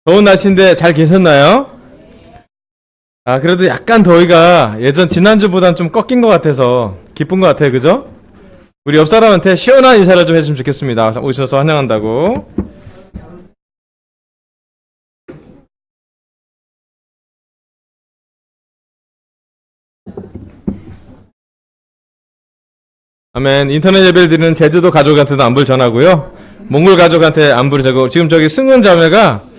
더운 날씨인데 잘 계셨나요? 그래도 약간 더위가 지난주보단 좀 꺾인 것 같아서 기쁜 것 같아요. 그죠? 우리 옆 사람한테 시원한 인사를 좀 해주시면 좋겠습니다. 오셔서 환영한다고. 아멘. 인터넷 예배를 드리는 제주도 가족한테도 안부를 전하고요. 몽골 가족한테 안부를 전하고, 지금 저기 승은 자매가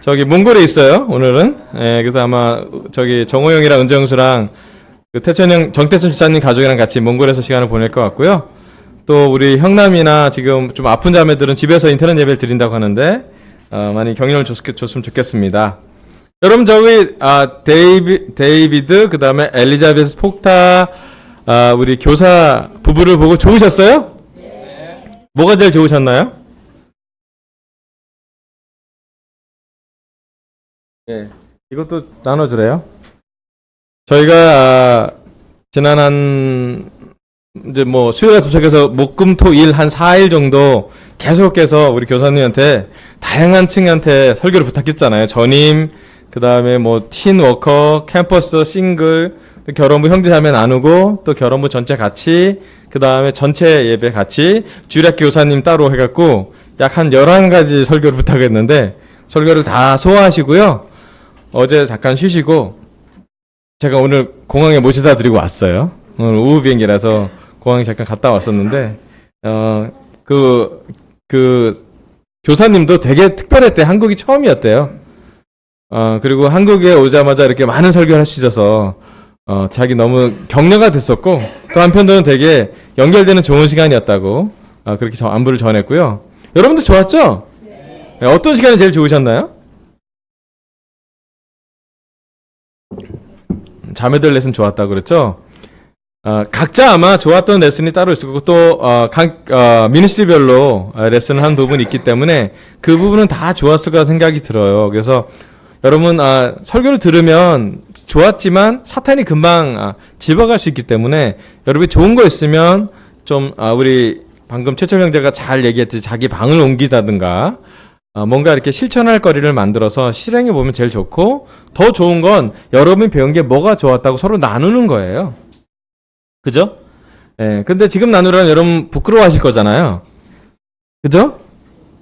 저기 몽골에 있어요. 오늘은. 그래서 아마 저기 정호영이랑 은정수랑 그 태천형 정태천 집사님 가족이랑 같이 몽골에서 시간을 보낼 것 같고요. 또 우리 형남이나 지금 좀 아픈 자매들은 집에서 인터넷 예배를 드린다고 하는데 많이 격려를 줬으면 좋겠습니다. 여러분 저기 데이비드 그다음에 엘리자베스 폭타 우리 교사 부부를 보고 좋으셨어요? 네. 뭐가 제일 좋으셨나요? 네. 이것도 나눠주래요. 저희가 지난 이제 뭐 수요일에 도착해서 목금토일 한 4일 정도 계속해서 우리 교사님한테 다양한 층한테 설교를 부탁했잖아요. 전임, 그 다음에 뭐 틴워커, 캠퍼스, 싱글, 결혼부 형제자매 나누고 또 결혼부 전체 같이, 그 다음에 전체 예배 같이, 주일학 교사님 따로 해갖고 약 한 11가지 설교를 부탁했는데 설교를 다 소화하시고요. 어제 잠깐 쉬시고 제가 오늘 공항에 모시다 드리고 왔어요. 오늘 오후 비행기라서 공항에 잠깐 갔다 왔었는데 그 교사님도 되게 특별했대. 한국이 처음이었대요. 그리고 한국에 오자마자 이렇게 많은 설교를 하시셔서 자기 너무 격려가 됐었고 또 한편으로는 되게 연결되는 좋은 시간이었다고 그렇게 안부를 전했고요. 여러분도 좋았죠? 네. 어떤 시간이 제일 좋으셨나요? 자매들 레슨 좋았다고 그랬죠? 각자 아마 좋았던 레슨이 따로 있을 거고 또 미니스트리별로 레슨을 한 부분이 있기 때문에 그 부분은 다 좋았을 거라 생각이 들어요. 그래서 여러분 설교를 들으면 좋았지만 사탄이 금방 집어갈 수 있기 때문에 여러분이 좋은 거 있으면 좀 우리 방금 최철 형제가 잘 얘기했듯이 자기 방을 옮기다든가 뭔가 이렇게 실천할 거리를 만들어서 실행해 보면 제일 좋고, 더 좋은 건 여러분이 배운 게 뭐가 좋았다고 서로 나누는 거예요. 그죠? 근데 지금 나누려면 여러분 부끄러워하실 거잖아요. 그죠?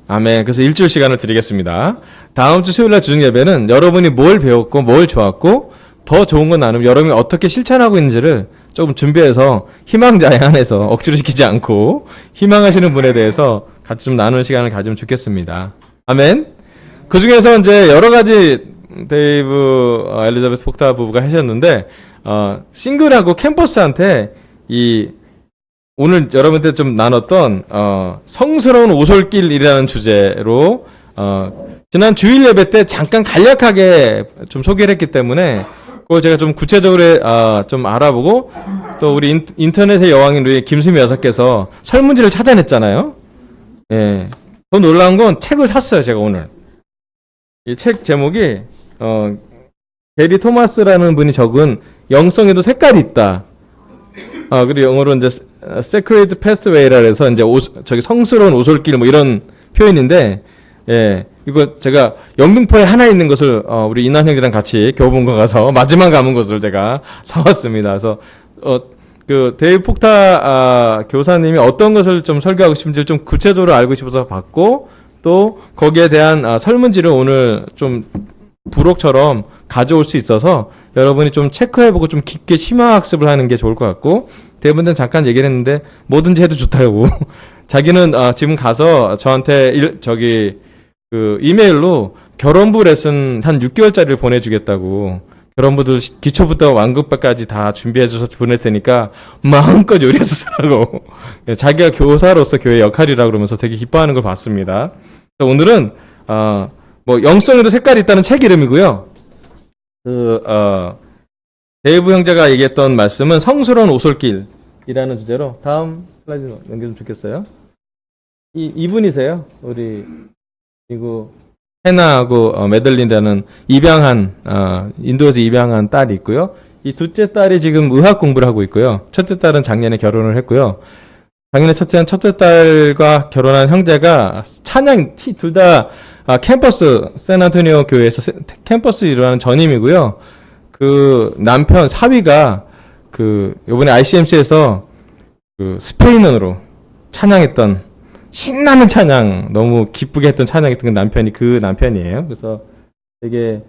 아멘. 그래서 일주일 시간을 드리겠습니다. 다음 주 수요일 날 주중 예배는 여러분이 뭘 배웠고 뭘 좋았고 더 좋은 건 나누면 여러분이 어떻게 실천하고 있는지를 조금 준비해서 희망자에 한해서 억지로 시키지 않고 희망하시는 분에 대해서 같이 좀 나누는 시간을 가지면 좋겠습니다. 아멘. 그 중에서 이제 여러 가지 데이브, 엘리자베스 폭타 부부가 하셨는데, 싱글하고 캠퍼스한테 오늘 여러분한테 좀 나눴던, 성스러운 오솔길이라는 주제로, 지난 주일 예배 때 잠깐 간략하게 좀 소개를 했기 때문에, 그걸 제가 좀 구체적으로, 좀 알아보고, 또 우리 인터넷의 여왕인 우리 김수미 여사께서 설문지를 찾아냈잖아요. 예. 더 놀라운 건 책을 샀어요, 제가 오늘. 이 책 제목이, 게리 토마스라는 분이 적은 영성에도 색깔이 있다. 그리고 영어로 이제, Sacred Pathway라 해서 이제 저기 성스러운 오솔길 뭐 이런 표현인데, 예. 이거 제가 영등포에 하나 있는 것을, 우리 인한 형이랑 같이 교보문고 가서 마지막 남은 것을 제가 사왔습니다. 그래서, 그 데이브 폭타 교사님이 어떤 것을 좀 설교하고 싶은지 좀 구체적으로 알고 싶어서 봤고, 또 거기에 대한 설문지를 오늘 좀 부록처럼 가져올 수 있어서 여러분이 좀 체크해보고 좀 깊게 심화학습을 하는 게 좋을 것 같고, 대부분은 잠깐 얘기를 했는데 뭐든지 해도 좋다고 자기는 지금 가서 저한테 그 이메일로 결혼부 레슨 한 6개월짜리를 보내주겠다고, 결혼부도 기초부터 완급까지 다 준비해줘서 보낼 테니까 마음껏 요리해서 쓰라고 자기가 교사로서 교회 역할이라고 그러면서 되게 기뻐하는 걸 봤습니다. 오늘은 뭐 영성에도 색깔이 있다는 책 이름이고요. 데이브 형제가 얘기했던 말씀은 성스러운 오솔길이라는 주제로, 다음 슬라이드 넘겨주면 좋겠어요. 이분이세요. 우리 그리고 헤나하고 메들린이라는 인도에서 입양한 딸이 있고요. 이 둘째 딸이 지금 의학 공부를 하고 있고요. 첫째 딸은 작년에 결혼을 했고요. 작년에 첫째 딸과 결혼한 형제가 찬양 둘 다 캠퍼스, 샌안토니오 교회에서 캠퍼스 일하는 전임이고요. 그 남편, 사위가 요번에 ICMC에서 스페인어로 찬양했던, 신나는 찬양, 너무 기쁘게 했던 찬양했던 그 남편이에요. 그래서 되게,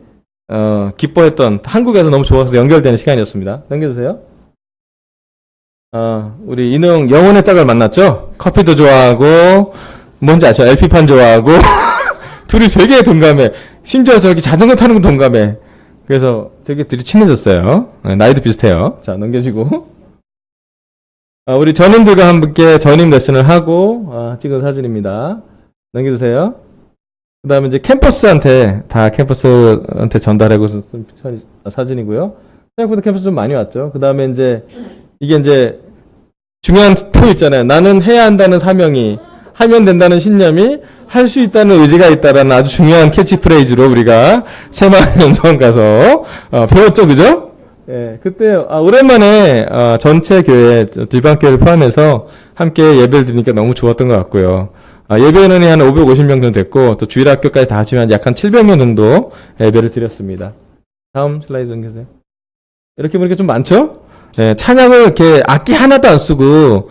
기뻐했던, 한국에서 너무 좋아서 연결되는 시간이었습니다. 넘겨주세요. 우리 인웅 영혼의 짝을 만났죠? 커피도 좋아하고, 뭔지 아시죠? LP판 좋아하고, 둘이 되게 동감해. 심지어 저기 자전거 타는 거 동감해. 그래서 되게 둘이 친해졌어요. 나이도 비슷해요. 자, 넘겨주고. 우리 전임들과 함께 전임 레슨을 하고, 찍은 사진입니다. 넘겨주세요. 그 다음에 이제 캠퍼스한테 전달하고 쓴 사진이고요. 생각보다 캠퍼스 좀 많이 왔죠. 그 다음에 이게 이제 중요한 포 있잖아요. 나는 해야 한다는 사명이, 하면 된다는 신념이, 할 수 있다는 의지가 있다라는 아주 중요한 캐치프레이즈로 우리가 새마을 영성 가서 배웠죠, 그죠? 예, 그때 오랜만에 전체 교회 뒷방교회를 포함해서 함께 예배를 드리니까 너무 좋았던 것 같고요. 예배 인원이 한 550명 정도 됐고, 또 주일학교까지 다 하시면 약 한 700명 정도 예배를 드렸습니다. 다음 슬라이드 넘겨주세요. 이렇게 보니까 좀 많죠? 예, 찬양을 이렇게 악기 하나도 안 쓰고,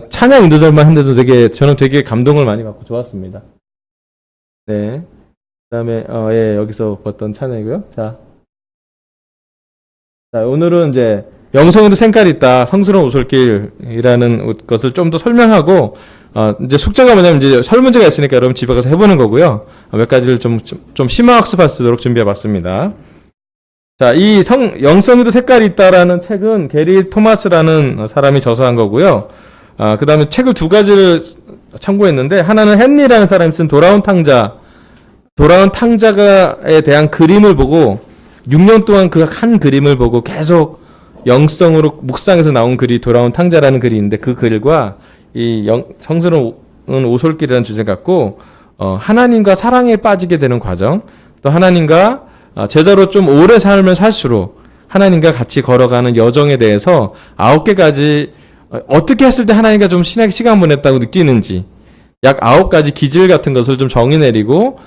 찬양 인도절만 했는데도 저는 되게 감동을 많이 받고 좋았습니다. 네. 그 다음에, 여기서 봤던 찬양이고요. 자, 오늘은 이제, 영성에도 생깔이 있다, 성스러운 오솔길이라는 것을 좀 더 설명하고, 이제 숙제가 뭐냐면 이제 설문제가 있으니까 여러분 집에 가서 해보는 거고요. 몇 가지를 좀 심화학습할 수 있도록 준비해 봤습니다. 자, 영성에도 색깔이 있다라는 책은 게리 토마스라는 사람이 저서한 거고요. 그 다음에 책을 두 가지를 참고했는데, 하나는 헨리라는 사람이 쓴 돌아온 탕자에 대한 그림을 보고, 6년 동안 그 한 그림을 보고 계속 영성으로 묵상해서 나온 글이 돌아온 탕자라는 글이 있는데, 그 글과 이 성스러운 오솔길이라는 주제 갖고, 하나님과 사랑에 빠지게 되는 과정, 또 하나님과 제자로 좀 오래 살면 살수록 하나님과 같이 걸어가는 여정에 대해서 9개까지 어떻게 했을 때 하나님과 좀 시간 보냈다고 느끼는지, 약 9가지 기질 같은 것을 좀 정의 내리고,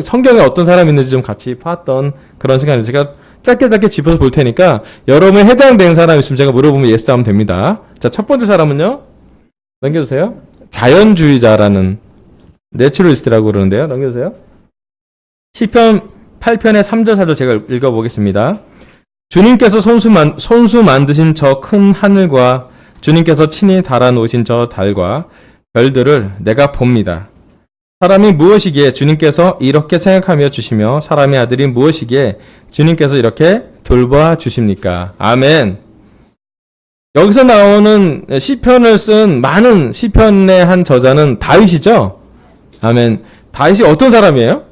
성경에 어떤 사람이 있는지 좀 같이 봤던 그런 시간을 제가 짧게 짚어서 볼 테니까, 여러분에 해당되는 사람 있으면 제가 물어보면 예스 하면 됩니다. 자, 첫 번째 사람은요, 넘겨주세요. 자연주의자라는, 내추럴리스트라고 그러는데요. 넘겨주세요. 시편 8편의 3절 4절 제가 읽어보겠습니다. 주님께서 손수 만드신 저 큰 하늘과 주님께서 친히 달아놓으신 저 달과 별들을 내가 봅니다. 사람이 무엇이기에 주님께서 이렇게 생각하며 주시며 사람의 아들이 무엇이기에 주님께서 이렇게 돌봐 주십니까? 아멘. 여기서 나오는 시편을 쓴 많은 시편의 한 저자는 다윗이죠? 아멘. 다윗이 어떤 사람이에요?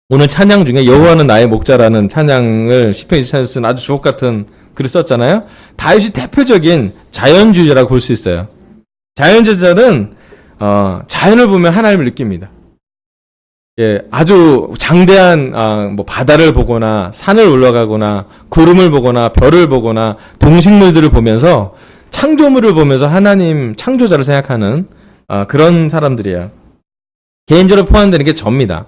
오늘 찬양 중에 여호와는 나의 목자라는 찬양을 시편 24편에 쓴 아주 주옥 같은 글을 썼잖아요. 다윗이 대표적인 자연주의자라고 볼 수 있어요. 자연주의자는 자연을 보면 하나님을 느낍니다. 예, 아주 장대한 뭐 바다를 보거나 산을 올라가거나 구름을 보거나 별을 보거나 동식물들을 보면서 창조물을 보면서 하나님 창조자를 생각하는 그런 사람들이에요. 개인적으로 포함되는 게 접니다.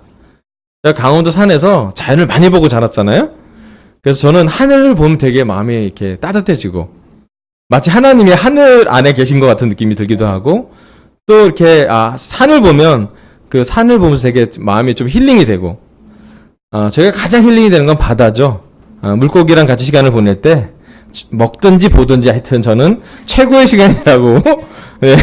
제가 강원도 산에서 자연을 많이 보고 자랐잖아요. 그래서 저는 하늘을 보면 되게 마음이 이렇게 따뜻해지고, 마치 하나님이 하늘 안에 계신 것 같은 느낌이 들기도 하고, 또 이렇게 산을 보면 그 산을 보면서 되게 마음이 좀 힐링이 되고, 제가 가장 힐링이 되는 건 바다죠. 물고기랑 같이 시간을 보낼 때 먹든지 보든지 하여튼 저는 최고의 시간이라고. 네.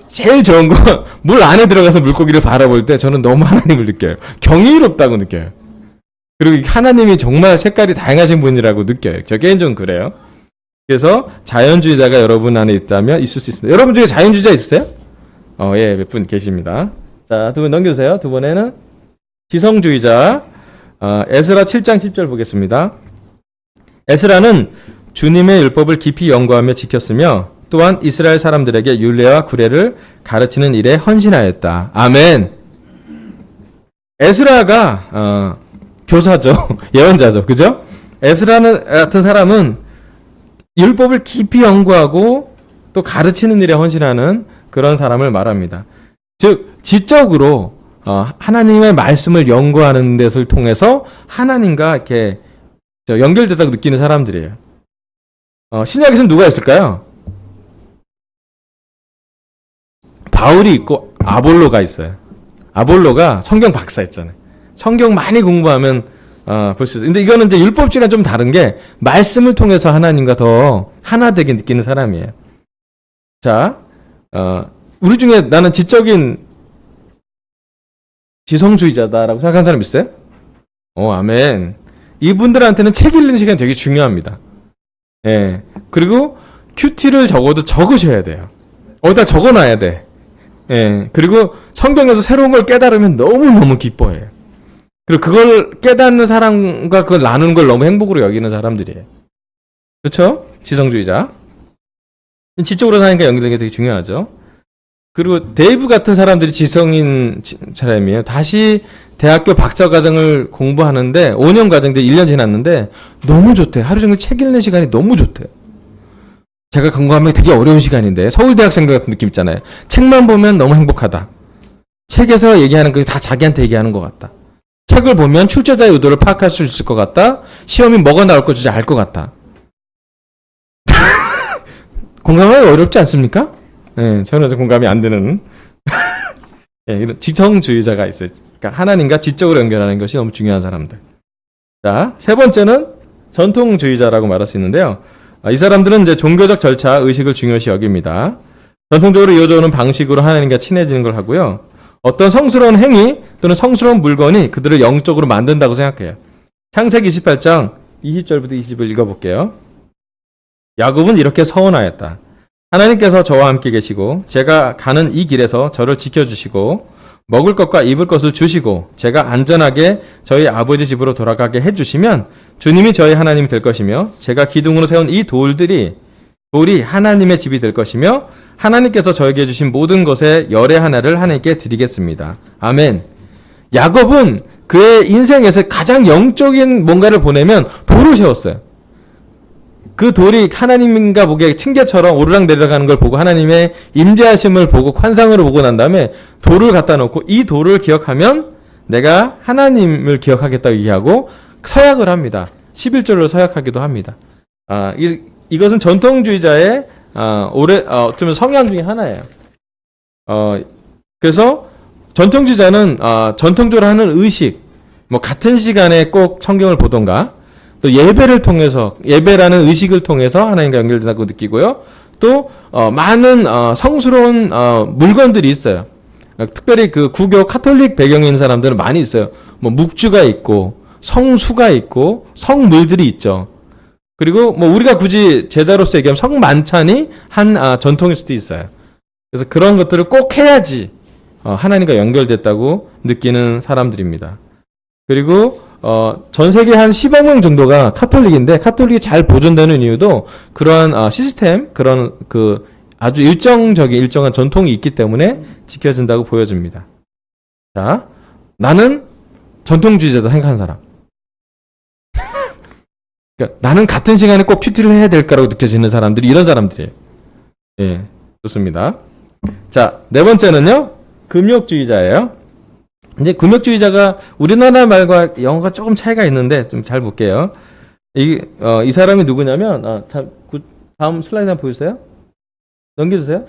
제일 좋은 건 물 안에 들어가서 물고기를 바라볼 때 저는 너무 하나님을 느껴요. 경이롭다고 느껴요. 그리고 하나님이 정말 색깔이 다양하신 분이라고 느껴요. 저 개인적으로 그래요. 그래서 자연주의자가 여러분 안에 있다면 있을 수 있습니다. 여러분 중에 자연주의자 있으세요? 예, 몇 분 계십니다. 자, 두 분 넘겨주세요. 두 번에는 지성주의자, 에스라 7장 10절 보겠습니다. 에스라는 주님의 율법을 깊이 연구하며 지켰으며 또한 이스라엘 사람들에게 율례와 구례를 가르치는 일에 헌신하였다. 아멘. 에스라가 교사죠. 예언자죠. 그죠? 에스라는 같은 사람은 율법을 깊이 연구하고 또 가르치는 일에 헌신하는 그런 사람을 말합니다. 즉 지적으로 하나님의 말씀을 연구하는 것을 통해서 하나님과 이렇게 연결되다고 느끼는 사람들이에요. 신약에서는 누가 있을까요? 바울이 있고 아볼로가 있어요. 아볼로가 성경 박사였잖아요. 성경 많이 공부하면 볼 수 있어요. 근데 이거는 이제 율법주의랑 좀 다른 게 말씀을 통해서 하나님과 더 하나 되게 느끼는 사람이에요. 자, 우리 중에 나는 지적인 지성주의자다라고 생각하는 사람 있어요? 아멘. 이분들한테는 책 읽는 시간이 되게 중요합니다. 예. 그리고 큐티를 적어도 적으셔야 돼요. 어디다 적어놔야 돼. 예. 그리고 성경에서 새로운 걸 깨달으면 너무너무 기뻐해요. 그리고 그걸 깨닫는 사람과 그걸 나누는 걸 너무 행복으로 여기는 사람들이에요. 그렇죠? 지성주의자. 지적으로 사니까 연결되는 게 되게 중요하죠. 그리고 데이브 같은 사람들이 지성인 사람이에요. 다시 대학교 박사과정을 공부하는데 5년 과정인데 1년 지났는데 너무 좋대. 하루 종일 책 읽는 시간이 너무 좋대. 제가 공부하면 되게 어려운 시간인데 서울대 학생들 같은 느낌 있잖아요. 책만 보면 너무 행복하다. 책에서 얘기하는 거 다 자기한테 얘기하는 것 같다. 책을 보면 출제자의 의도를 파악할 수 있을 것 같다. 시험이 뭐가 나올 건지 알 것 같다. 공감하기 어렵지 않습니까? 네, 저는 공감이 안 되는 네, 이런 지성주의자가 있어요. 그러니까 하나님과 지적으로 연결하는 것이 너무 중요한 사람들. 자, 세 번째는 전통주의자라고 말할 수 있는데요. 이 사람들은 이제 종교적 절차, 의식을 중요시 여깁니다. 전통적으로 이어져오는 방식으로 하나님과 친해지는 걸 하고요. 어떤 성스러운 행위 또는 성스러운 물건이 그들을 영적으로 만든다고 생각해요. 창세기 28장 20절부터 20을 읽어볼게요. 야곱은 이렇게 서원하였다. 하나님께서 저와 함께 계시고 제가 가는 이 길에서 저를 지켜주시고 먹을 것과 입을 것을 주시고 제가 안전하게 저희 아버지 집으로 돌아가게 해주시면 주님이 저희 하나님이 될 것이며 제가 기둥으로 세운 이 돌이 하나님의 집이 될 것이며 하나님께서 저에게 주신 모든 것의 열의 하나를 하나님께 드리겠습니다. 아멘. 야곱은 그의 인생에서 가장 영적인 뭔가를 보내면 돌을 세웠어요. 그 돌이 하나님인가 보기에 층계처럼 오르락내리락하는 걸 보고 하나님의 임재하심을 보고 환상으로 보고 난 다음에 돌을 갖다 놓고 이 돌을 기억하면 내가 하나님을 기억하겠다고 얘기하고 서약을 합니다. 11절로 서약하기도 합니다. 이것은 전통주의자의 어쩌면 성향 중에 하나예요. 그래서 전통주의자는 전통적으로 하는 의식, 뭐 같은 시간에 꼭 성경을 보던가 또 예배를 통해서 예배라는 의식을 통해서 하나님과 연결된다고 느끼고요. 또 많은 성스러운 물건들이 있어요. 특별히 그 구교 카톨릭 배경에 있는 사람들은 많이 있어요. 뭐 묵주가 있고 성수가 있고 성물들이 있죠. 그리고 뭐 우리가 굳이 제자로서 얘기하면 성만찬이 한 전통일 수도 있어요. 그래서 그런 것들을 꼭 해야지 하나님과 연결됐다고 느끼는 사람들입니다. 그리고 전 세계 한 10억 명 정도가 카톨릭인데 카톨릭이 잘 보존되는 이유도 그러한 시스템, 그런 그 아주 일정한 전통이 있기 때문에 지켜진다고 보여집니다. 자, 나는 전통주의자다 생각하는 사람. 그러니까 나는 같은 시간에 꼭 큐티를 해야 될까라고 느껴지는 사람들이 이런 사람들이에요. 예, 좋습니다. 자, 네 번째는요, 금욕주의자예요. 이제 금욕주의자가 우리나라 말과 영어가 조금 차이가 있는데 좀 잘 볼게요. 이 사람이 누구냐면 다음 슬라이드 한번 보여주세요. 넘겨주세요.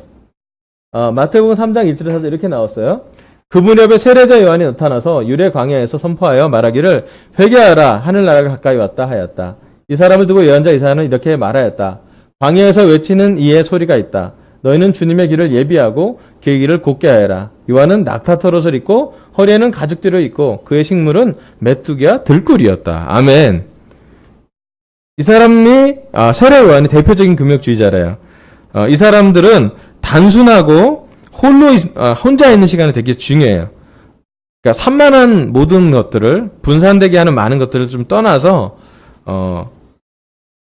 마태복음 3장 1절에서 4절 이렇게 나왔어요. 그분 옆에 세례자 요한이 나타나서 유대 광야에서 선포하여 말하기를 회개하라 하늘나라가 가까이 왔다 하였다. 이 사람을 두고 예언자 이사야는 이렇게 말하였다. 광야에서 외치는 이의 소리가 있다. 너희는 주님의 길을 예비하고 그의 길을 곧게 하여라. 요한은 낙타털옷을 입고 허리에는 가죽띠를 입고 그의 식물은 메뚜기와 들꿀이었다. 아멘. 이 사람이 세례 요한이 대표적인 금욕주의자래요. 이 사람들은 단순하고 혼자 있는 시간이 되게 중요해요. 그러니까 산만한 모든 것들을 분산되게 하는 많은 것들을 좀 떠나서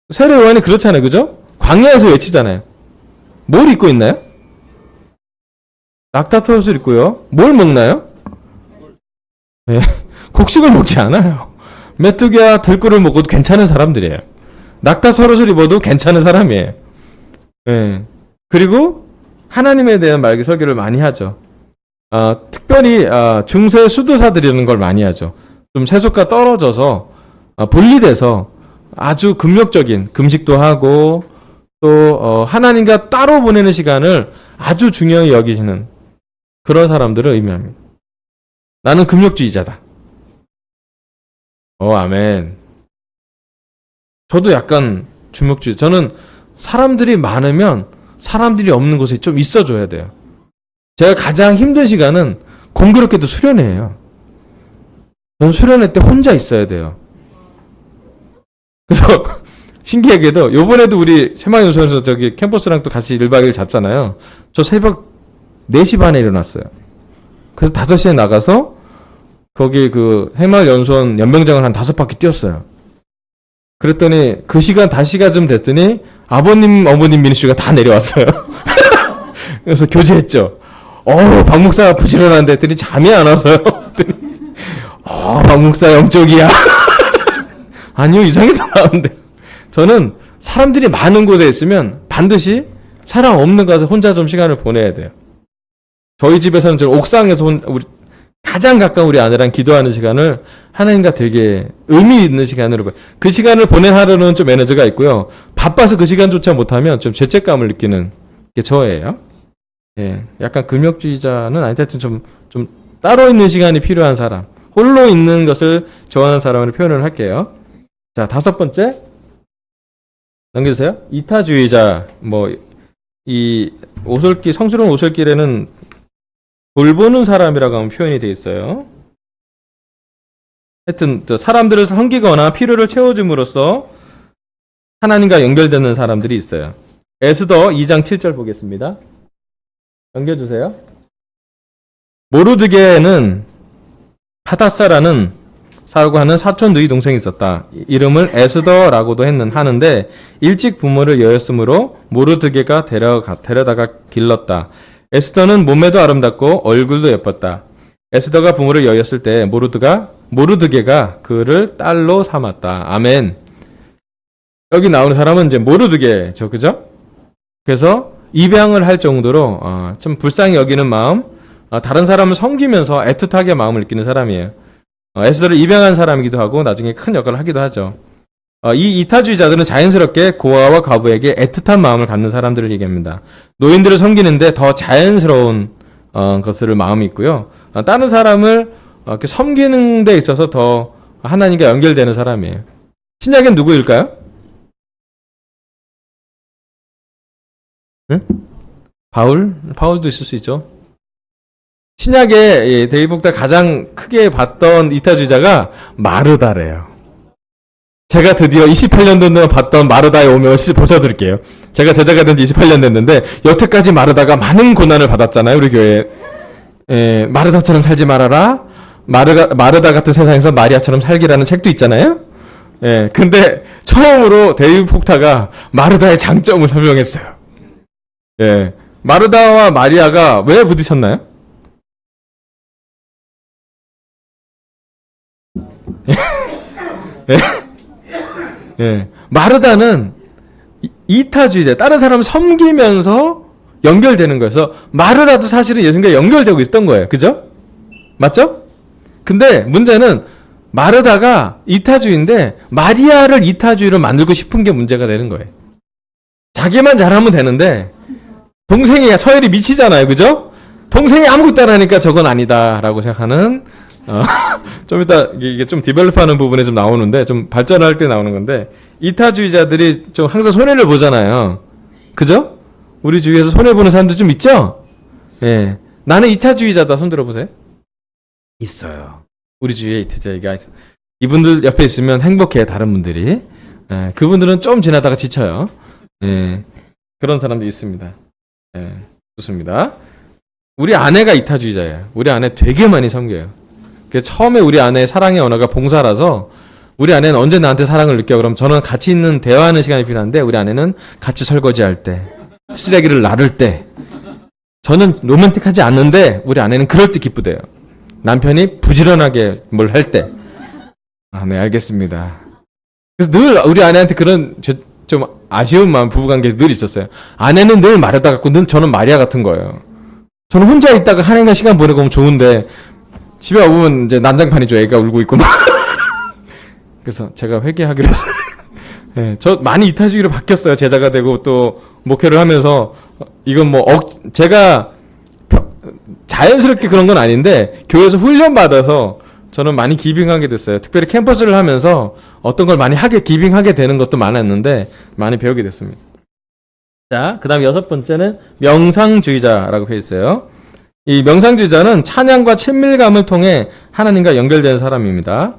세례 요한이 그렇잖아요, 그죠? 광야에서 외치잖아요. 뭘 입고 있나요? 낙타털옷을 입고요. 뭘 먹나요? 네. 곡식을 먹지 않아요. 메뚜기와 들꿀을 먹어도 괜찮은 사람들이에요. 낙타털옷을 입어도 괜찮은 사람이에요. 네. 그리고 하나님에 대한 말기 설교를 많이 하죠. 특별히 중세 수도사들이라는 걸 많이 하죠. 좀 세속과 떨어져서 분리돼서 아주 금욕적인 금식도 하고 또 하나님과 따로 보내는 시간을 아주 중요히 여기시는 그런 사람들을 의미합니다. 나는 금욕주의자다. 아멘. 저도 약간 금욕주의. 저는 사람들이 많으면 사람들이 없는 곳에 좀 있어줘야 돼요. 제가 가장 힘든 시간은 공교롭게도 수련회예요. 저는 수련회 때 혼자 있어야 돼요. 그래서 신기하게도 요번에도 우리 새마을연수원에서 저기 캠퍼스랑 또 같이 1박 2일 잤잖아요. 저 새벽 4시 반에 일어났어요. 그래서 5시에 나가서 거기 그 새마을연수원 연병장을 한 5바퀴 뛰었어요. 그랬더니 그 시간 5시간쯤 됐더니 아버님 어머님 민수가 다 내려왔어요. 그래서 교제했죠. 박 목사가 부지런한데 했더니 잠이 안 와서요. 박 목사 영적이야. 아니요, 이상이 다 나오는데. 저는 사람들이 많은 곳에 있으면 반드시 사람 없는 곳에 혼자 좀 시간을 보내야 돼요. 저희 집에서는 저 옥상에서 우리 가장 가까운 우리 아내랑 기도하는 시간을 하나님과 되게 의미 있는 시간으로 봐요. 그 시간을 보낸 하루는 좀 에너지가 있고요. 바빠서 그 시간조차 못하면 좀 죄책감을 느끼는 게 저예요. 예, 약간 금욕주의자는 아닌데 하여튼 좀 따로 있는 시간이 필요한 사람, 홀로 있는 것을 좋아하는 사람으로 표현을 할게요. 자, 5번째 넘겨주세요. 이타주의자. 이 오솔길, 성스러운 오솔길에는 돌보는 사람이라고 하면 표현이 되어 있어요. 하여튼 사람들을 섬기거나 필요를 채워줌으로써 하나님과 연결되는 사람들이 있어요. 에스더 2장 7절 보겠습니다. 넘겨주세요. 모르드게는 하다사라는 사라고 하는 사촌 누이 동생이 있었다. 이름을 에스더라고도 하는데 일찍 부모를 여였으므로 모르드게가 데려다가 길렀다. 에스더는 몸매도 아름답고 얼굴도 예뻤다. 에스더가 부모를 여였을 때 모르드게가 그를 딸로 삼았다. 아멘. 여기 나오는 사람은 이제 모르드게죠, 그죠? 그래서 입양을 할 정도로 좀 불쌍히 여기는 마음, 다른 사람을 섬기면서 애틋하게 마음을 느끼는 사람이에요. 에스더를 입양한 사람이기도 하고 나중에 큰 역할을 하기도 하죠. 이 이타주의자들은 자연스럽게 고아와 과부에게 애틋한 마음을 갖는 사람들을 얘기합니다. 노인들을 섬기는데 더 자연스러운 것을 마음이 있고요. 다른 사람을 이렇게 섬기는 데 있어서 더 하나님과 연결되는 사람이에요. 신약엔 누구일까요? 응? 바울도 있을 수 있죠. 신약에 대비복다 가장 크게 봤던 이타주의자가 마르다래요. 제가 드디어 28년 동안 봤던 마르다의 오명을 보셔드릴게요. 제가 제자가 된 지 28년 됐는데 여태까지 마르다가 많은 고난을 받았잖아요, 우리 교회에. 마르다처럼 살지 말아라. 마르다 같은 세상에서 마리아처럼 살기라는 책도 있잖아요. 근데 처음으로 데이브 폭타가 마르다의 장점을 설명했어요. 마르다와 마리아가 왜 부딪혔나요? 마르다는 이타주의자, 다른 사람을 섬기면서 연결되는 거예요. 그래서 마르다도 사실은 예수님과 연결되고 있었던 거예요. 그죠? 맞죠? 근데 문제는 마르다가 이타주의인데 마리아를 이타주의로 만들고 싶은 게 문제가 되는 거예요. 자기만 잘하면 되는데 동생이 서열이 미치잖아요. 그죠? 동생이 아무것도 안 하니까 저건 아니다라고 생각하는 좀 이따 이게 좀 디벨롭하는 부분에 좀 나오는데 좀 발전할 때 나오는 건데 이타주의자들이 좀 항상 손해를 보잖아요. 그죠? 우리 주위에서 손해보는 사람들 좀 있죠? 나는 이타주의자다. 손 들어보세요. 있어요. 우리 주위에 이타주의가 있어요. 이분들 옆에 있으면 행복해. 다른 분들이. 그분들은 좀 지나다가 지쳐요. 그런 사람도 있습니다. 좋습니다. 우리 아내가 이타주의자예요. 우리 아내 되게 많이 섬겨요. 처음에 우리 아내의 사랑의 언어가 봉사라서 우리 아내는 언제 나한테 사랑을 느껴? 그럼 저는 같이 있는 대화하는 시간이 필요한데 우리 아내는 같이 설거지할 때, 쓰레기를 나를 때, 저는 로맨틱하지 않는데 우리 아내는 그럴 때 기쁘대요. 남편이 부지런하게 뭘 할 때. 네, 알겠습니다. 그래서 늘 우리 아내한테 그런 좀 아쉬운 마음, 부부관계에서 늘 있었어요. 아내는 늘 마르다 같고 저는 마리아 같은 거예요. 저는 혼자 있다가 하나님과 시간 보내고 오면 좋은데 집에 와보면 이제 난장판이죠. 애가 울고 있고 막. 그래서 제가 회개하기로 했어요. 네, 저 많이 이타주기로 바뀌었어요. 제자가 되고 또 목회를 하면서 이건 뭐 제가 자연스럽게 그런 건 아닌데 교회에서 훈련 받아서 저는 많이 기빙하게 됐어요. 특별히 캠퍼스를 하면서 어떤 걸 많이 기빙하게 되는 것도 많았는데 많이 배우게 됐습니다. 자, 그 다음 6번째는 명상주의자라고 해 있어요. 이 명상주의자는 찬양과 친밀감을 통해 하나님과 연결되는 사람입니다.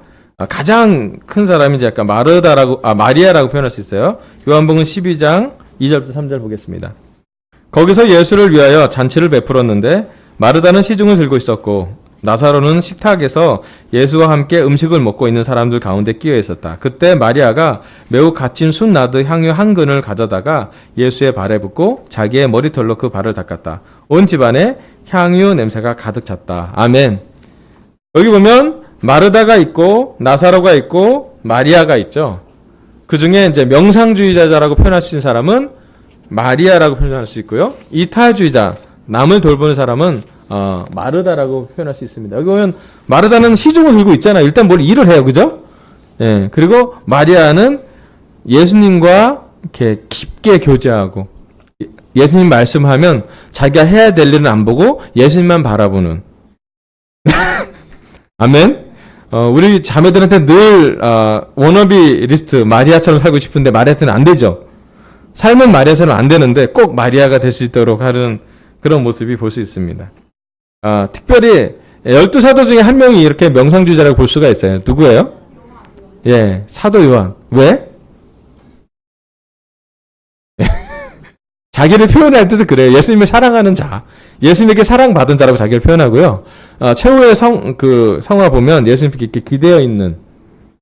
가장 큰 사람이 이제 약간 마리아라고 표현할 수 있어요. 요한복음 12장 2절부터 3절 보겠습니다. 거기서 예수를 위하여 잔치를 베풀었는데 마르다는 시중을 들고 있었고 나사로는 식탁에서 예수와 함께 음식을 먹고 있는 사람들 가운데 끼어 있었다. 그때 마리아가 매우 갇힌 순나드 향유 한 근을 가져다가 예수의 발에 붓고 자기의 머리털로 그 발을 닦았다. 온 집안에 향유 냄새가 가득 찼다. 아멘. 여기 보면 마르다가 있고 나사로가 있고 마리아가 있죠. 그 중에 이제 명상주의자라고 표현할 수 있는 사람은 마리아라고 표현할 수 있고요. 이타주의자, 남을 돌보는 사람은 마르다라고 표현할 수 있습니다. 여기 보면 마르다는 시중을 들고 있잖아요. 일단 뭘 일을 해요, 그죠? 예. 그리고 마리아는 예수님과 이렇게 깊게 교제하고 예수님 말씀하면 자기가 해야 될 일은 안 보고 예수님만 바라보는. 아멘. 우리 자매들한테 늘 워너비 리스트 마리아처럼 살고 싶은데 마리아한테는 안 되죠. 삶은 마리아처럼 안 되는데 꼭 마리아가 될 수 있도록 하는 그런 모습이 볼 수 있습니다. 특별히 12사도 중에 한 명이 이렇게 명상주의자라고 볼 수가 있어요. 누구예요? 예, 사도 요한. 왜? 자기를 표현할 때도 그래요. 예수님을 사랑하는 자, 예수님에게 사랑받은 자라고 자기를 표현하고요. 최후의 성화 보면 예수님께 이렇게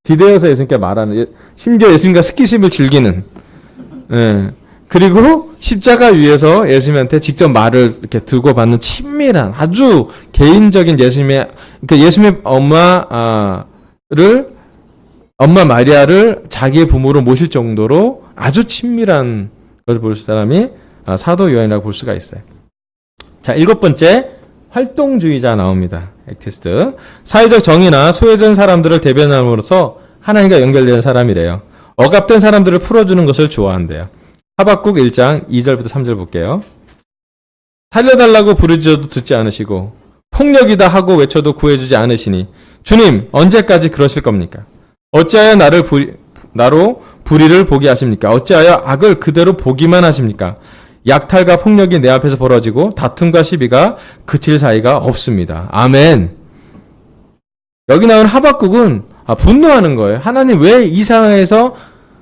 기대어서 예수님께 말하는, 심지어 예수님과 스키십을 즐기는, 예. 그리고 십자가 위에서 예수님한테 직접 말을 이렇게 두고 받는 친밀한 아주 개인적인 예수님의 엄마 마리아를 자기의 부모로 모실 정도로 아주 친밀한 것을 볼 사람이 사도 요한이라고 볼 수가 있어요. 자, 7번째 활동주의자 나옵니다. 액티스트. 사회적 정의나 소외된 사람들을 대변함으로써 하나님과 연결되는 사람이래요. 억압된 사람들을 풀어주는 것을 좋아한대요. 하박국 1장 2절부터 3절 볼게요. 살려달라고 부르짖어도 듣지 않으시고 폭력이다 하고 외쳐도 구해주지 않으시니 주님 언제까지 그러실 겁니까? 어찌하여 나로 불의를 보게 하십니까? 어찌하여 악을 그대로 보기만 하십니까? 약탈과 폭력이 내 앞에서 벌어지고 다툼과 시비가 그칠 사이가 없습니다. 아멘. 여기 나온 하박국은 분노하는 거예요. 하나님 왜 이 상황에서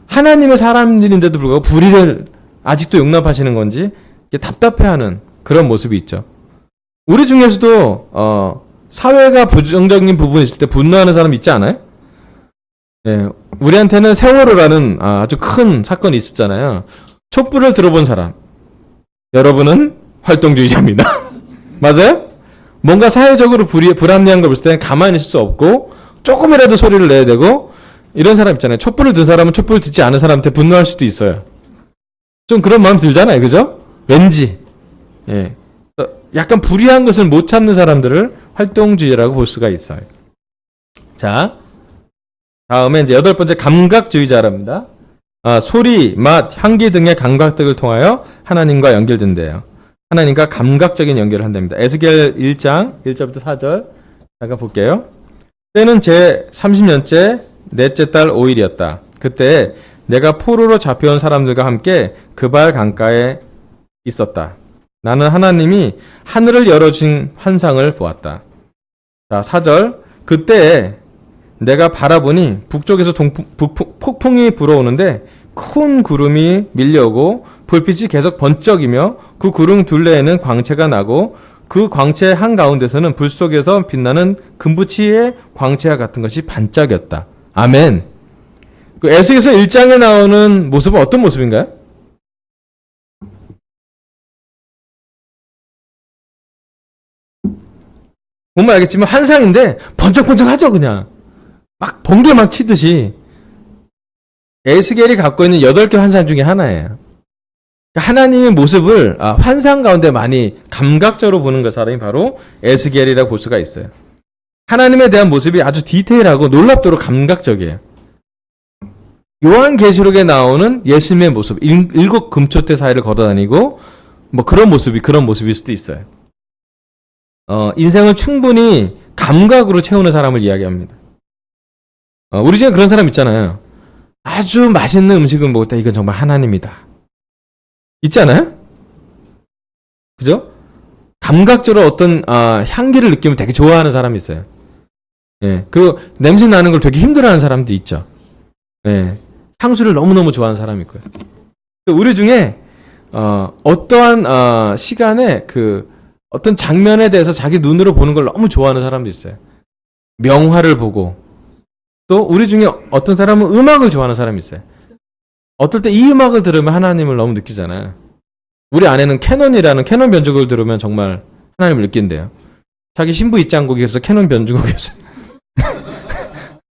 하나님의 사람들인데도 불구하고 불의를 아직도 용납하시는 건지 답답해하는 그런 모습이 있죠. 우리 중에서도 사회가 부정적인 부분이 있을 때 분노하는 사람 있지 않아요? 예, 우리한테는 세월호라는 아주 큰 사건이 있었잖아요. 촛불을 들어본 사람, 여러분은 활동주의자입니다. 맞아요? 뭔가 사회적으로 불합리한 걸 볼 때는 가만히 있을 수 없고 조금이라도 소리를 내야 되고 이런 사람 있잖아요. 촛불을 든 사람은 촛불을 듣지 않은 사람한테 분노할 수도 있어요. 좀 그런 마음 들잖아요. 그죠? 왠지. 예. 약간 불의한 것을 못 참는 사람들을 활동주의라고 볼 수가 있어요. 자, 다음에 이제 8번째 감각주의자랍니다. 소리, 맛, 향기 등의 감각들을 통하여 하나님과 연결된대요. 하나님과 감각적인 연결을 한답니다. 에스겔 1장 1절부터 4절 잠깐 볼게요. 때는 제 30년째 넷째 달 5일이었다. 그때 내가 포로로 잡혀온 사람들과 함께 그발 강가에 있었다. 나는 하나님이 하늘을 열어준 환상을 보았다. 자, 4절. 그때 내가 바라보니 북쪽에서 폭풍이 불어오는데 큰 구름이 밀려오고 불빛이 계속 번쩍이며 그 구름 둘레에는 광채가 나고 그 광채 한가운데서는 불 속에서 빛나는 금부치의 광채와 같은 것이 반짝였다. 아멘. 그 에스겔서 1장에 나오는 모습은 어떤 모습인가요? 보면 알겠지만 환상인데 번쩍번쩍하죠 그냥. 막 번개 막 튀듯이. 에스겔이 갖고 있는 8개 환상 중에 하나예요. 하나님의 모습을 환상 가운데 많이 감각적으로 보는 그 사람이 바로 에스겔이라고 볼 수가 있어요. 하나님에 대한 모습이 아주 디테일하고 놀랍도록 감각적이에요. 요한계시록에 나오는 예수님의 모습, 일곱 금초대 사이를 걸어다니고 뭐 그런 모습일 수도 있어요. 인생을 충분히 감각으로 채우는 사람을 이야기합니다. 우리 중에 그런 사람 있잖아요. 아주 맛있는 음식을 먹을 때 이건 정말 하나님이다. 있지 않아요? 그죠? 감각적으로 어떤 향기를 느끼면 되게 좋아하는 사람이 있어요. 예, 그리고 냄새 나는 걸 되게 힘들어하는 사람도 있죠. 예, 향수를 너무너무 좋아하는 사람이 있고요. 우리 중에 어떠한 시간에 그 어떤 장면에 대해서 자기 눈으로 보는 걸 너무 좋아하는 사람도 있어요. 명화를 보고, 또 우리 중에 어떤 사람은 음악을 좋아하는 사람이 있어요. 어떨 때 이 음악을 들으면 하나님을 너무 느끼잖아요. 우리 아내는 캐논이라는 캐논 변주곡을 들으면 정말 하나님을 느낀대요. 자기 신부 입장곡에서 캐논 변주곡에서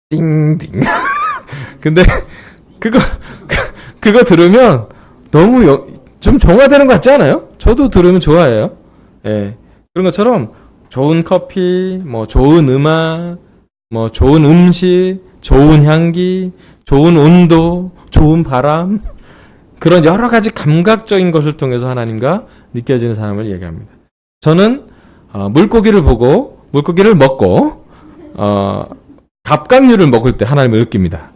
띵띵. 근데 그거 들으면 너무 좀 정화되는 것 같지 않아요? 저도 들으면 좋아해요. 예. 그런 것처럼 좋은 커피, 뭐 좋은 음악, 뭐 좋은 음식, 좋은 향기, 좋은 온도, 좋은 바람, 그런 여러 가지 감각적인 것을 통해서 하나님과 느껴지는 사람을 얘기합니다. 저는 물고기를 먹고 갑각류를 먹을 때 하나님을 느낍니다.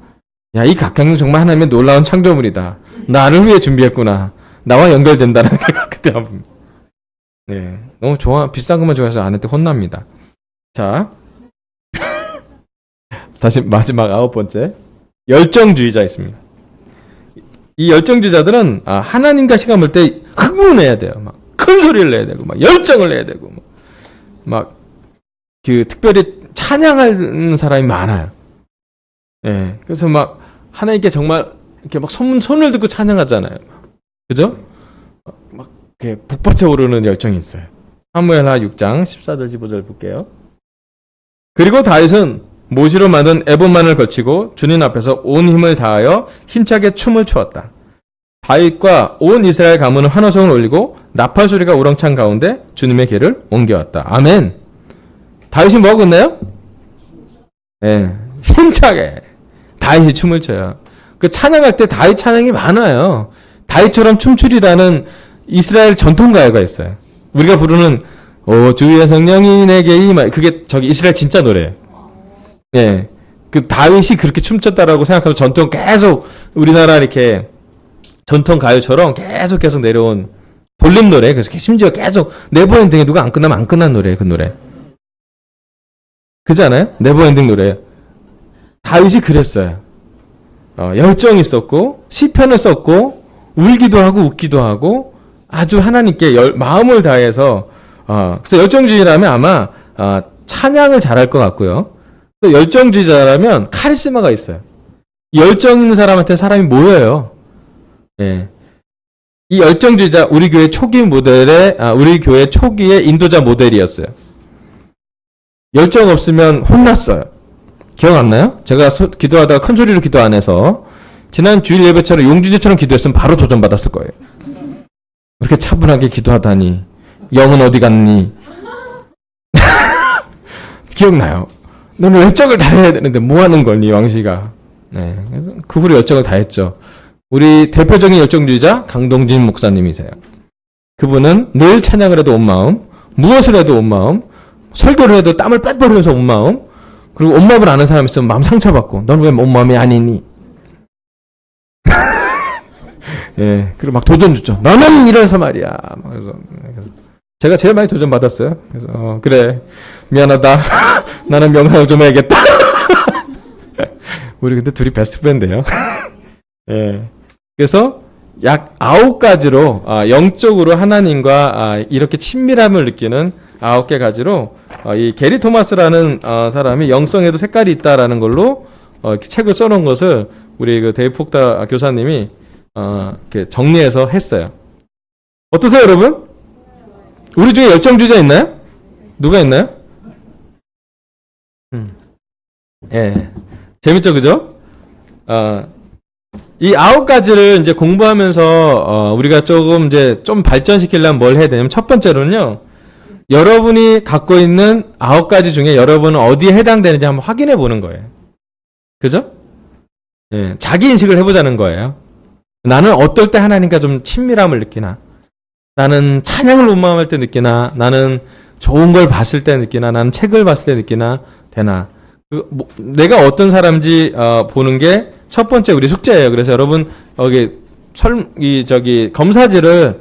야, 이 갑각류 정말 하나님의 놀라운 창조물이다. 나를 위해 준비했구나. 나와 연결된다는 생각 그때 합니다. 네, 너무 비싼 것만 좋아해서 아내한테 혼납니다. 자, 다시 마지막 9번째, 열정주의자 있습니다. 이 열정주의자들은 하나님과 시간 볼 때 흥분해야 돼요. 막 큰 소리를 내야 되고, 막 열정을 내야 되고, 막 그 특별히 찬양하는 사람이 많아요. 예, 그래서 막 하나님께 정말 이렇게 막 손을 들고 찬양하잖아요. 그죠? 막 이렇게 북받쳐 오르는 열정이 있어요. 사무엘하 6장 14절 15절 볼게요. 그리고 다윗은 모시로 만든 에봇만을 걸치고 주님 앞에서 온 힘을 다하여 힘차게 춤을 추었다. 다윗과 온 이스라엘 가문은 환호성을 올리고 나팔 소리가 우렁찬 가운데 주님의 길을 옮겨왔다. 아멘. 다윗이 뭐하고 있나요? 예, 힘차게 다윗이 춤을 춰요. 그 찬양할 때 다윗 찬양이 많아요. 다윗처럼 춤추리라는 이스라엘 전통 가요가 있어요. 우리가 부르는 주의 성령이 내게 임하, 그게 저기 이스라엘 진짜 노래예요. 예, 그 다윗이 그렇게 춤췄다라고 생각하면 전통 계속 우리나라 이렇게 전통 가요처럼 계속 내려온 볼륨 노래. 그래서 심지어 계속 네버엔딩에 누가 안 끝나면 안 끝난 노래예요. 그 노래. 그렇지 않아요? 네버엔딩 노래. 다윗이 그랬어요. 열정이 있었고 시편을 썼고 울기도 하고 웃기도 하고 아주 하나님께 마음을 다해서 그래서 열정주의라면 아마 찬양을 잘할 것 같고요. 또 열정주의자라면 카리스마가 있어요. 열정 있는 사람한테 사람이 모여요. 예. 이 열정주의자 우리 교회 초기 모델의 우리 교회 초기의 인도자 모델이었어요. 열정 없으면 혼났어요. 기억 안 나요? 제가 기도하다가 큰 소리로 기도 안 해서 지난 주일 예배처럼 용준이처럼 기도했으면 바로 도전 받았을 거예요. 그렇게 차분하게 기도하다니 영은 어디 갔니? 기억나요? 너는 열정을 다해야 되는데 뭐 하는 거니 왕씨가. 네, 그래서 그 후로 열정을 다했죠. 우리 대표적인 열정주의자 강동진 목사님이세요. 그분은 늘 찬양을 해도 온 마음, 무엇을 해도 온 마음, 설교를 해도 땀을 뻘뻘 흘려서 온 마음, 그리고 온 마음을 아는 사람이 있으면 마음 상처받고 넌 왜 온 마음이 아니니? 예, 그리고 막 도전 줬죠. 너는 이래서 말이야. 그래서 제가 제일 많이 도전 받았어요. 그래서 그래 미안하다. 나는 명상을 좀 해야겠다. 우리 근데 둘이 베스트 프렌드예요. 예. 그래서 약 9가지로 영적으로 하나님과 이렇게 친밀함을 느끼는 9개 가지로 이 게리 토마스라는 사람이 영성에도 색깔이 있다라는 걸로 이렇게 책을 써놓은 것을 우리 그 데이브 폭다 교사님이 이렇게 정리해서 했어요. 어떠세요, 여러분? 우리 중에 열정주의자 있나요? 누가 있나요? 예. 재밌죠, 그죠? 이 9가지를 이제 공부하면서 우리가 조금 이제 좀 발전시키려면 뭘 해야 되냐면 첫 번째로는요. 여러분이 갖고 있는 9가지 중에 여러분은 어디에 해당되는지 한번 확인해 보는 거예요. 그죠? 예, 자기 인식을 해보자는 거예요. 나는 어떨 때 하나님과 좀 친밀함을 느끼나? 나는 찬양을 원망할 때 느끼나? 나는 좋은 걸 봤을 때 느끼나? 나는 책을 봤을 때 느끼나? 되나? 내가 어떤 사람인지 보는 게 첫 번째 우리 숙제예요. 그래서 여러분 여기 검사지를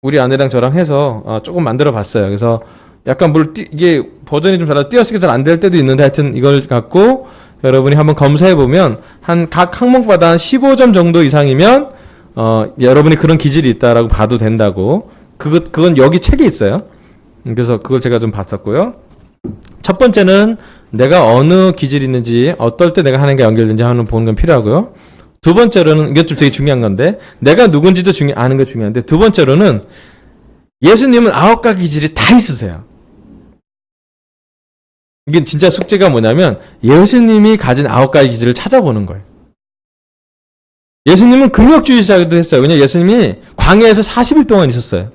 우리 아내랑 저랑 해서 조금 만들어 봤어요. 그래서 약간 이게 버전이 좀 달라서 띄어쓰기 잘 안 될 때도 있는데 하여튼 이걸 갖고 여러분이 한번 검사해 보면 한 각 항목마다 한 15점 정도 이상이면 여러분이 그런 기질이 있다라고 봐도 된다고. 그건 여기 책에 있어요. 그래서 그걸 제가 좀 봤었고요. 첫 번째는 내가 어느 기질이 있는지, 어떨 때 내가 하나님과 연결되는지 하는 보는 건 필요하고요. 두 번째로는, 이게 좀 되게 중요한 건데, 내가 누군지도 아는 거 중요한데, 두 번째로는 예수님은 9가지 기질이 다 있으세요. 이게 진짜 숙제가 뭐냐면, 예수님이 가진 9가지 기질을 찾아보는 거예요. 예수님은 금욕주의자도 했어요. 왜냐면 예수님이 광야에서 40일 동안 있었어요.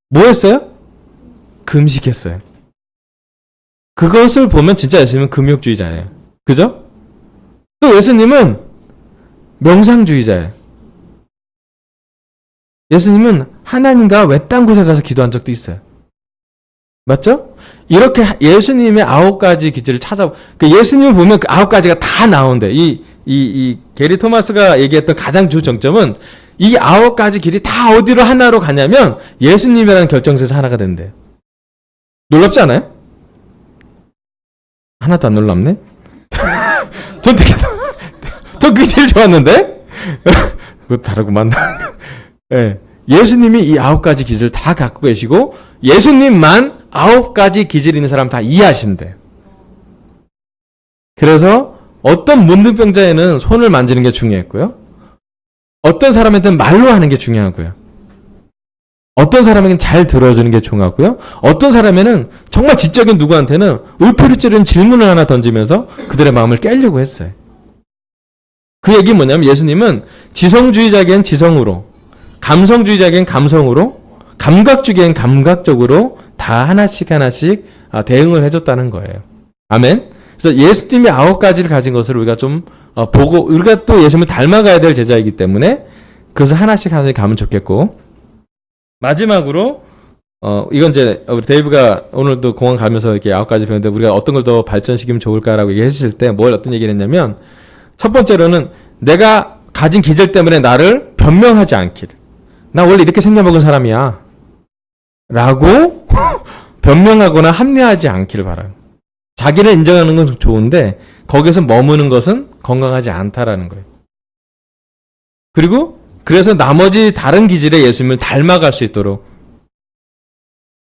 뭐 했어요? 금식했어요. 그것을 보면 진짜 예수님은 금욕주의자예요. 그죠? 또 예수님은 명상주의자예요. 예수님은 하나님과 외딴 곳에 가서 기도한 적도 있어요. 맞죠? 이렇게 예수님의 9가지 기질을 예수님을 보면 그 9가지가 다 나오는데, 이 게리 토마스가 얘기했던 가장 주 정점은 이 9가지 길이 다 어디로 하나로 가냐면 예수님이라는 결정체에서 하나가 된대요. 놀랍지 않아요? 하나도 안 놀랍네? 전 되게, 전 그게 제일 좋았는데? 그것도 다르구만. 네. 예수님이 이 9가지 기질을 다 갖고 계시고, 예수님만 9가지 기질이 있는 사람 다 이해하신대요. 그래서 어떤 문둥병자에는 손을 만지는 게 중요했고요. 어떤 사람한테는 말로 하는 게 중요하고요. 어떤 사람에게는 잘 들어주는 게 중요하고요. 어떤 사람에는 정말 지적인 누구한테는 울표를 찌르는 질문을 하나 던지면서 그들의 마음을 깨려고 했어요. 그 얘기 뭐냐면 예수님은 지성주의자에겐 지성으로, 감성주의자에겐 감성으로, 감각주의자에겐 감각적으로 다 하나씩 대응을 해줬다는 거예요. 아멘. 그래서 예수님이 9가지를 가진 것을 우리가 좀 보고, 우리가 또 예수님을 닮아가야 될 제자이기 때문에 그것을 하나씩 가면 좋겠고, 마지막으로 이건 이제 우리 데이브가 오늘도 공항 가면서 이렇게 9가지 배웠는데 우리가 어떤 걸 더 발전시키면 좋을까라고 얘기했을 때 어떤 얘기를 했냐면, 첫 번째로는 내가 가진 기질 때문에 나를 변명하지 않길. 나 원래 이렇게 생겨먹은 사람이야 라고 변명하거나 합리화하지 않기를 바라요. 자기를 인정하는 건 좋은데 거기서 머무는 것은 건강하지 않다라는 거예요. 그리고 그래서 나머지 다른 기질의 예수님을 닮아갈 수 있도록,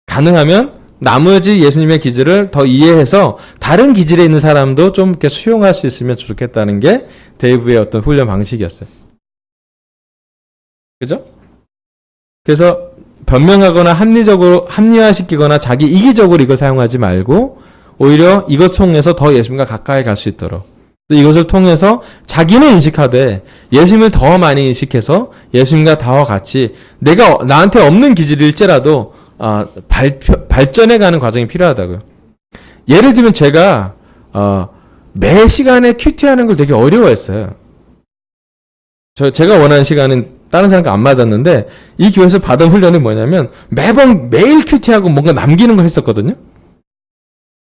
가능하면 나머지 예수님의 기질을 더 이해해서 다른 기질에 있는 사람도 좀 이렇게 수용할 수 있으면 좋겠다는 게 데이브의 어떤 훈련 방식이었어요. 그죠? 그래서 변명하거나 합리화시키거나 자기 이기적으로 이걸 사용하지 말고 오히려 이것 통해서 더 예수님과 가까이 갈 수 있도록, 이것을 통해서 자기는 인식하되 예수님을 더 많이 인식해서 예수님과 더 같이 내가 나한테 없는 기질일지라도 발전해가는 과정이 필요하다고요. 예를 들면 제가 매 시간에 큐티하는 걸 되게 어려워했어요. 제가 원하는 시간은 다른 사람과 안 맞았는데 이 교회에서 받은 훈련은 뭐냐면 매일 큐티하고 뭔가 남기는 걸 했었거든요.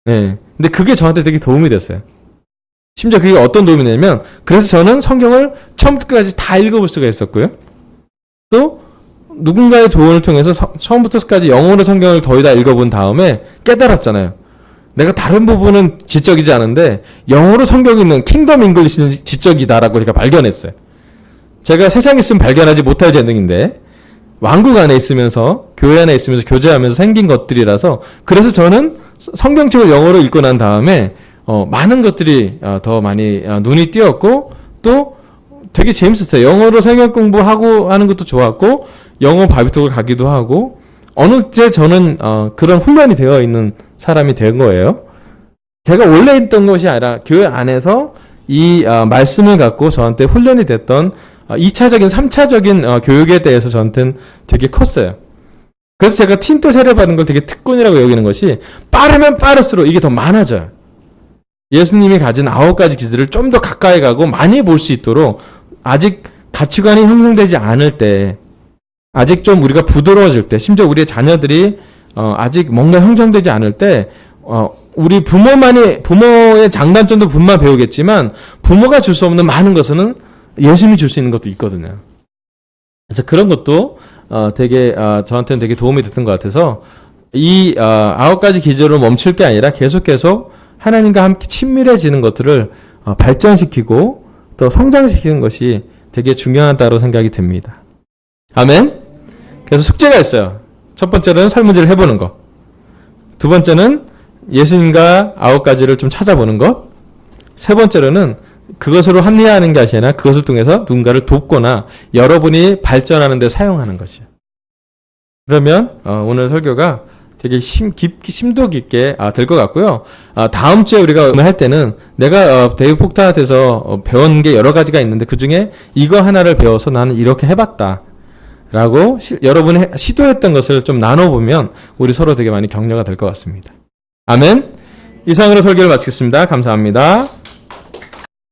네. 근데 그게 저한테 되게 도움이 됐어요. 심지어 그게 어떤 도움이 되냐면, 그래서 저는 성경을 처음부터 끝까지 다 읽어볼 수가 있었고요. 또 누군가의 조언을 통해서 처음부터 끝까지 영어로 성경을 거의 다 읽어본 다음에 깨달았잖아요. 내가 다른 부분은 지적이지 않은데 영어로 성경이 있는 킹덤 잉글리시는 지적이다라고 제가 발견했어요. 제가 세상에 있으면 발견하지 못할 재능인데 왕국 안에 있으면서, 교회 안에 있으면서 교제하면서 생긴 것들이라서, 그래서 저는 성경책을 영어로 읽고 난 다음에 많은 것들이 더 많이 눈이 띄었고, 또 되게 재밌었어요. 영어로 성경 공부하고 하는 것도 좋았고, 영어 바비톡을 가기도 하고, 어느새 저는 그런 훈련이 되어 있는 사람이 된 거예요. 제가 원래 있던 것이 아니라 교회 안에서 이 말씀을 갖고 저한테 훈련이 됐던 2차적인, 3차적인 교육에 대해서 저한테는 되게 컸어요. 그래서 제가 틴트 세례받은 걸 되게 특권이라고 여기는 것이 빠르면 빠를수록 이게 더 많아져요. 예수님이 가진 9가지 기술을 좀 더 가까이 가고 많이 볼 수 있도록 아직 가치관이 형성되지 않을 때, 아직 좀 우리가 부드러워질 때, 심지어 우리의 자녀들이 아직 뭔가 형성되지 않을 때 우리 부모의 장단점도 분만 배우겠지만 부모가 줄 수 없는 많은 것은 예수님이 줄 수 있는 것도 있거든요. 그래서 그런 것도 되게 저한테는 되게 도움이 됐던 것 같아서 이 9가지 기저로 멈출 게 아니라 계속 하나님과 함께 친밀해지는 것들을 발전시키고 또 성장시키는 것이 되게 중요하다고 생각이 듭니다. 아멘. 그래서 숙제가 있어요. 첫 번째는 설문지를 해보는 것. 두 번째는 예수님과 9가지를 좀 찾아보는 것. 세 번째로는 그것으로 합리화하는 것이 아니라 그것을 통해서 누군가를 돕거나 여러분이 발전하는 데 사용하는 것이요. 그러면 오늘 설교가 되게 심도 깊게 될 것 같고요. 다음 주에 우리가 할 때는 내가 데이브 폭탄한테서 배운 게 여러 가지가 있는데 그 중에 이거 하나를 배워서 나는 이렇게 해봤다. 라고 여러분이 시도했던 것을 좀 나눠보면 우리 서로 되게 많이 격려가 될 것 같습니다. 아멘. 이상으로 설교를 마치겠습니다. 감사합니다.